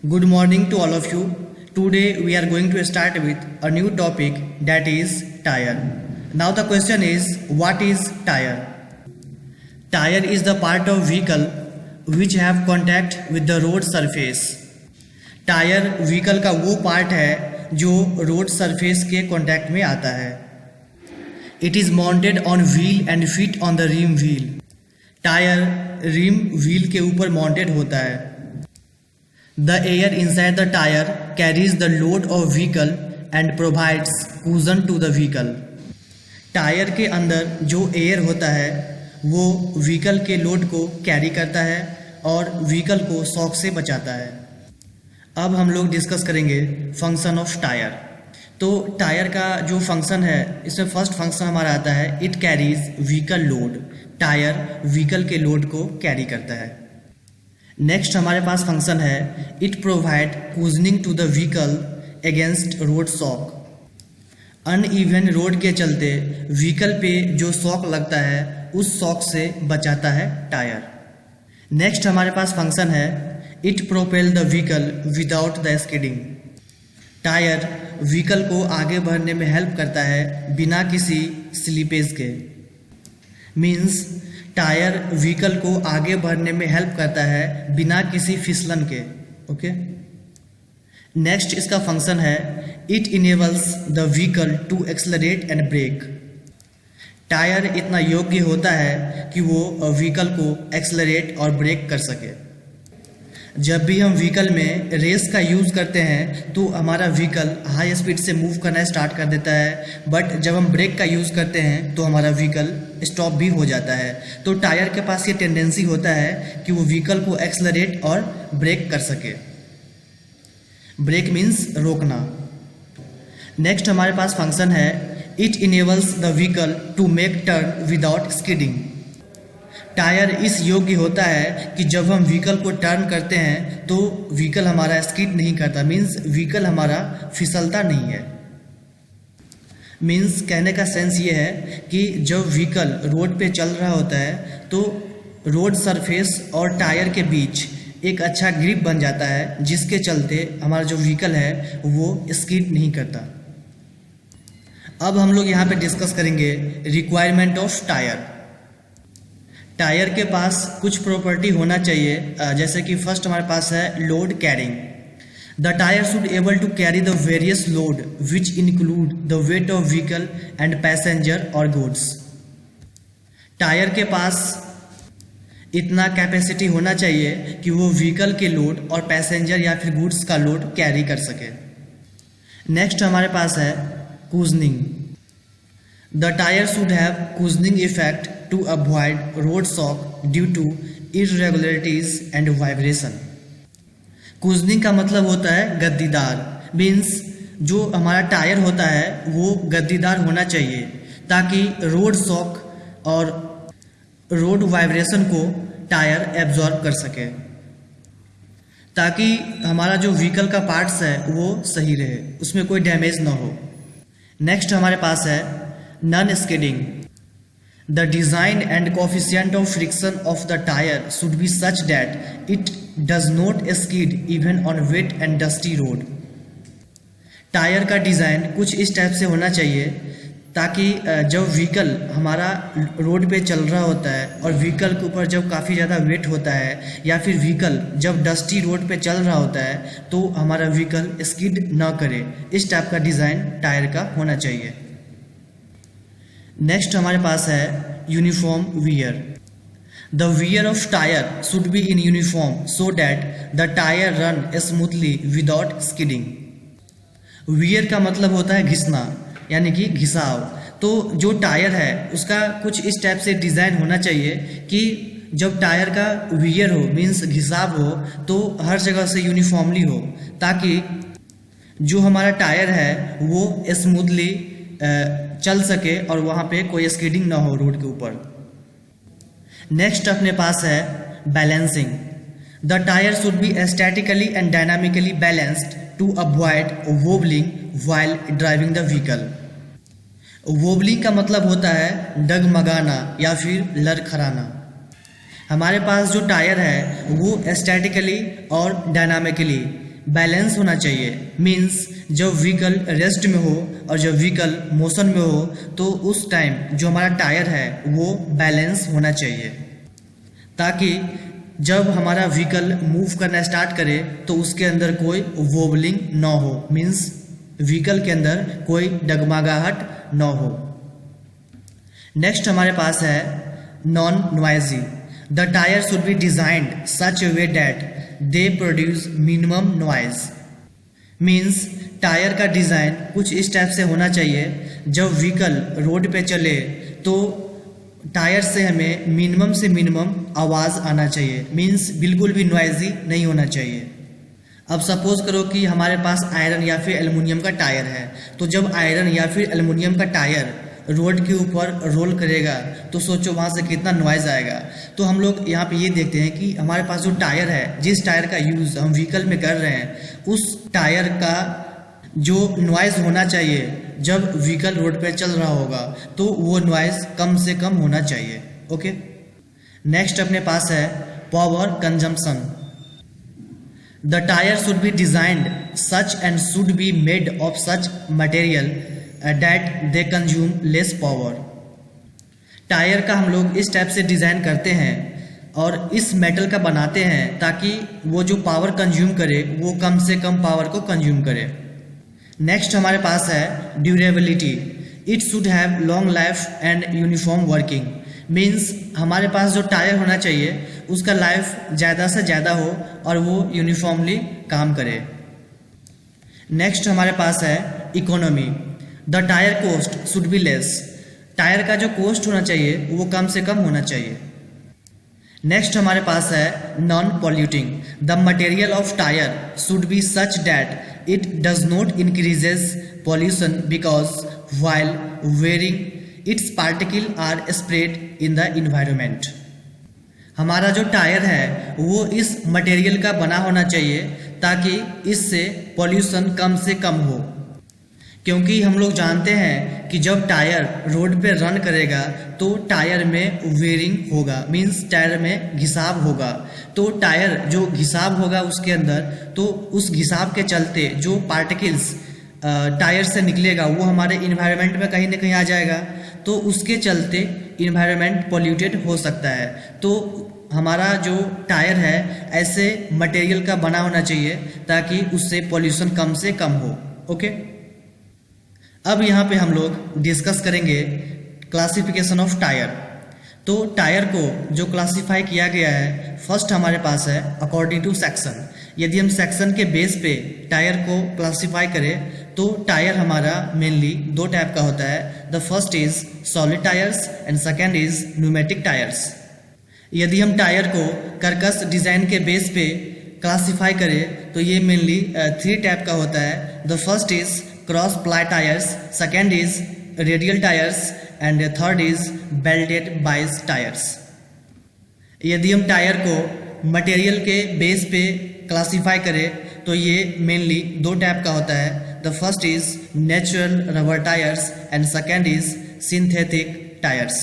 Good morning to all of you. Today we are going to start with a new topic, that is tire. Now the question is, what is tire? Tire is the part of vehicle which have contact with the road surface. Tyre vehicle का वो part है जो road surface के contact में आता है. It is mounted on wheel and fit on the rim wheel. Tyre rim wheel के ऊपर माउंटेड होता है. The air inside the tyre carries the load of vehicle and provides cushion to the vehicle. Tyre के अंदर जो air होता है वो व्हीकल के लोड को कैरी करता है और व्हीकल को शॉक से बचाता है. अब हम लोग डिस्कस करेंगे फंक्शन ऑफ टायर. तो टायर का जो फंक्शन है, इसमें फर्स्ट फंक्शन हमारा आता है it carries vehicle load. Tyre vehicle के लोड को कैरी करता है. नेक्स्ट हमारे पास फंक्शन है it provide cushioning to the vehicle against road shock. Uneven road के चलते व्हीकल पे जो शॉक लगता है उस शॉक से बचाता है टायर. नेक्स्ट हमारे पास फंक्शन है it propel the vehicle without the skidding. Tyre vehicle को आगे बढ़ने में हेल्प करता है बिना किसी स्लिपेज के. मीन्स टायर व्हीकल को आगे बढ़ने में हेल्प करता है बिना किसी फिसलन के. ओके. नेक्स्ट इसका फंक्शन है it enables the vehicle to accelerate and brake. Tyre इतना योग्य होता है कि वो व्हीकल को एक्सलरेट और ब्रेक कर सके. जब भी हम व्हीकल में रेस का यूज़ करते हैं तो हमारा व्हीकल हाई स्पीड से मूव करना स्टार्ट कर देता है, बट जब हम ब्रेक का यूज़ करते हैं तो हमारा व्हीकल स्टॉप भी हो जाता है. तो टायर के पास ये टेंडेंसी होता है कि वो व्हीकल को एक्सलरेट और ब्रेक कर सके. ब्रेक मीन्स रोकना. नेक्स्ट हमारे पास फंक्शन है it enables the vehicle to make turn without skidding. Tyre इस योग्य होता है कि जब हम व्हीकल को टर्न करते हैं तो व्हीकल हमारा स्किड नहीं करता. मीन्स व्हीकल हमारा फिसलता नहीं है. मीन्स कहने का सेंस ये है कि जब व्हीकल रोड पे चल रहा होता है तो रोड सरफेस और टायर के बीच एक अच्छा ग्रिप बन जाता है जिसके चलते हमारा जो व्हीकल है वो स्किड नहीं करता. अब हम लोग यहाँ पे डिस्कस करेंगे रिक्वायरमेंट ऑफ टायर. टायर के पास कुछ प्रॉपर्टी होना चाहिए, जैसे कि फर्स्ट हमारे पास है load carrying. The tyre should able to carry the various load which include the weight of vehicle and passenger और गुड्स. टायर के पास इतना कैपेसिटी होना चाहिए कि वो व्हीकल के लोड और पैसेंजर या फिर गुड्स का लोड कैरी कर सके. नेक्स्ट हमारे पास है cushioning. The tyre should have cushioning effect to avoid road shock due to irregularities and vibration. Cushioning का मतलब होता है गद्दीदार. मीन्स जो हमारा टायर होता है वो गद्दीदार होना चाहिए ताकि रोड शॉक और रोड वाइब्रेशन को टायर एब्जॉर्ब कर सके, ताकि हमारा जो व्हीकल का पार्ट्स है वो सही रहे, उसमें कोई डैमेज ना हो. नेक्स्ट हमारे पास है non skidding. The design and coefficient of friction of the tire should be such that it does not skid even on wet and dusty road. Tyre का डिज़ाइन कुछ इस टाइप से होना चाहिए ताकि जब व्हीकल हमारा रोड पे चल रहा होता है और व्हीकल के ऊपर जब काफ़ी ज़्यादा वेट होता है या फिर व्हीकल जब डस्टी रोड पे चल रहा होता है तो हमारा व्हीकल स्किड ना करे. इस टाइप का डिज़ाइन टायर का होना चाहिए. नेक्स्ट हमारे पास है uniform wear. The wear off tyre should be in uniform so that the tyre run smoothly without skidding. Wear का मतलब होता है घिसना, यानी कि घिसाव. तो जो टायर है उसका कुछ इस टाइप से डिज़ाइन होना चाहिए कि जब टायर का वियर हो मीन्स घिसाव हो तो हर जगह से यूनिफॉर्मली हो, ताकि जो हमारा टायर है वो स्मूथली चल सके और वहाँ पे कोई स्किडिंग ना हो रोड के ऊपर. नेक्स्ट अपने पास है balancing. The tyre should be statically and dynamically balanced to avoid wobbling while driving the vehicle. Wobbling का मतलब होता है डगमगाना या फिर लड़खड़ाना. हमारे पास जो टायर है वो स्टैटिकली और डायनामिकली बैलेंस होना चाहिए। मीन्स जब व्हीकल रेस्ट में हो और जब व्हीकल मोशन में हो तो उस टाइम जो हमारा टायर है वो बैलेंस होना चाहिए, ताकि जब हमारा व्हीकल मूव करना स्टार्ट करे तो उसके अंदर कोई वोबलिंग ना हो। मीन्स व्हीकल के अंदर कोई डगमगाहट ना हो। नेक्स्ट हमारे पास है non noisy. The tyre should B designed such A way that they produce minimum noise. Means tyre का डिज़ाइन कुछ इस टाइप से होना चाहिए, जब व्हीकल रोड पे चले तो टायर से हमें मिनिमम से मिनिमम आवाज़ आना चाहिए। मीन्स बिल्कुल भी नॉइजी नहीं होना चाहिए। अब सपोज करो कि हमारे पास आयरन या फिर एल्युमिनियम का टायर है, तो जब आयरन या फिर एल्युमिनियम का टायर रोड के ऊपर रोल करेगा तो सोचो वहाँ से कितना नॉइज़ आएगा। तो हम लोग यहाँ पे ये देखते हैं कि हमारे पास जो टायर है, जिस टायर का यूज़ हम व्हीकल में कर रहे हैं, उस टायर का जो नॉइज़ होना चाहिए जब व्हीकल रोड पे चल रहा होगा तो वो नॉइज़ कम से कम होना चाहिए। ओके, नेक्स्ट अपने पास है power consumption. The tyre should B designed such and should be made of such material that they consume less power. Tyre का हम लोग इस टाइप से डिज़ाइन करते हैं और इस मेटल का बनाते हैं ताकि वो जो पावर कंज्यूम करे वो कम से कम पावर को कंज्यूम करे। नेक्स्ट हमारे पास है durability. It should have long life and uniform working. Means हमारे पास जो टायर होना चाहिए उसका लाइफ ज़्यादा से ज़्यादा हो और वो यूनिफॉर्मली काम करे। नेक्स्ट हमारे पास है economy. The tyre cost should be less. Tyre का जो कोस्ट होना चाहिए वो कम से कम होना चाहिए। नेक्स्ट हमारे पास है non polluting. The material of tyre should be such that it does not increases pollution because while wearing its particle are spread in the environment. हमारा जो टायर है वो इस मटेरियल का बना होना चाहिए ताकि इससे पॉल्यूशन कम से कम हो, क्योंकि हम लोग जानते हैं कि जब टायर रोड पे रन करेगा तो टायर में वेयरिंग होगा। मीन्स टायर में घिसाव होगा। तो टायर जो घिसाव होगा उसके अंदर, तो उस घिसाव के चलते जो पार्टिकल्स टायर से निकलेगा वो हमारे इन्वायरमेंट में कहीं ना कहीं आ जाएगा, तो उसके चलते इन्वायरमेंट पॉल्यूटेड हो सकता है। तो हमारा जो टायर है ऐसे मटेरियल का बना होना चाहिए ताकि उससे पॉल्यूशन कम से कम हो। ओके, अब यहाँ पे हम लोग डिस्कस करेंगे क्लासिफिकेशन ऑफ टायर। तो टायर को जो क्लासिफाई किया गया है, फर्स्ट हमारे पास है अकॉर्डिंग टू सेक्शन। यदि हम सेक्शन के बेस पे टायर को क्लासिफाई करें तो टायर हमारा मेनली दो टाइप का होता है। The first is solid tyres and second is pneumatic tyres. यदि हम टायर को कर्कश डिज़ाइन के बेस पे क्लासिफाई करें तो ये मेनली थ्री टाइप का होता है। The first is cross ply tyres, second is radial tyres and third is belted बाइस टायर्स। यदि हम टायर को मटेरियल के बेस पे क्लासिफाई करें तो ये मेनली दो टाइप का होता है। The first is natural rubber tyres and second is synthetic tyres.